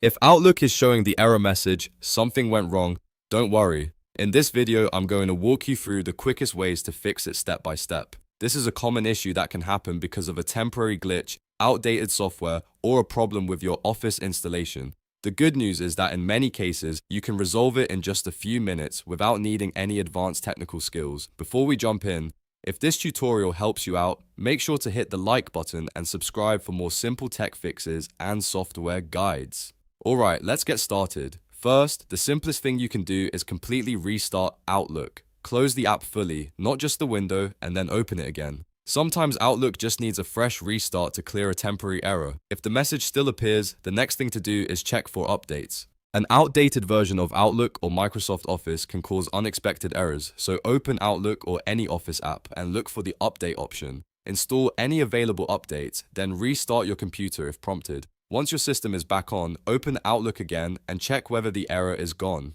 If Outlook is showing the error message, something went wrong, don't worry. In this video, I'm going to walk you through the quickest ways to fix it step by step. This is a common issue that can happen because of a temporary glitch, outdated software, or a problem with your Office installation. The good news is that in many cases, you can resolve it in just a few minutes without needing any advanced technical skills. Before we jump in, if this tutorial helps you out, make sure to hit the like button and subscribe for more simple tech fixes and software guides. Alright, let's get started. First, the simplest thing you can do is completely restart Outlook. Close the app fully, not just the window, and then open it again. Sometimes Outlook just needs a fresh restart to clear a temporary error. If the message still appears, the next thing to do is check for updates. An outdated version of Outlook or Microsoft Office can cause unexpected errors, so open Outlook or any Office app and look for the update option. Install any available updates, then restart your computer if prompted. Once your system is back on, open Outlook again and check whether the error is gone.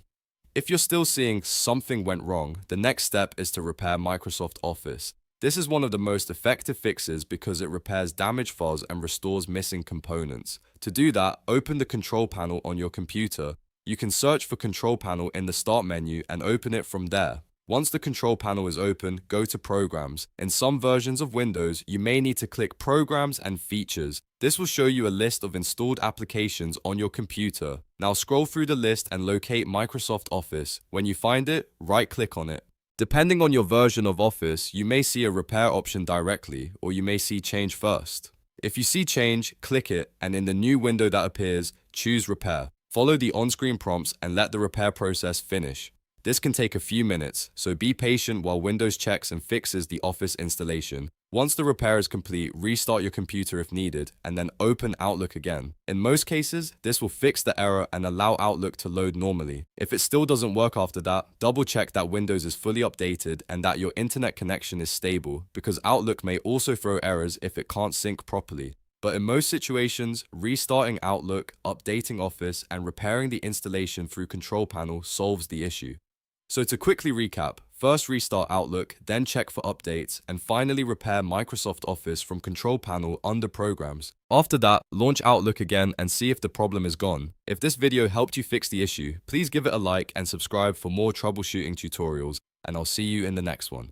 If you're still seeing something went wrong, the next step is to repair Microsoft Office. This is one of the most effective fixes because it repairs damaged files and restores missing components. To do that, open the control panel on your computer. You can search for control panel in the start menu and open it from there. Once the control panel is open, go to Programs. In some versions of Windows, you may need to click Programs and Features. This will show you a list of installed applications on your computer. Now scroll through the list and locate Microsoft Office. When you find it, right-click on it. Depending on your version of Office, you may see a repair option directly, or you may see Change first. If you see Change, click it, and in the new window that appears, choose Repair. Follow the on-screen prompts and let the repair process finish. This can take a few minutes, so be patient while Windows checks and fixes the Office installation. Once the repair is complete, restart your computer if needed, and then open Outlook again. In most cases, this will fix the error and allow Outlook to load normally. If it still doesn't work after that, double check that Windows is fully updated and that your internet connection is stable, because Outlook may also throw errors if it can't sync properly. But in most situations, restarting Outlook, updating Office, and repairing the installation through Control Panel solves the issue. So to quickly recap, first restart Outlook, then check for updates, and finally repair Microsoft Office from Control Panel under Programs. After that, launch Outlook again and see if the problem is gone. If this video helped you fix the issue, please give it a like and subscribe for more troubleshooting tutorials, and I'll see you in the next one.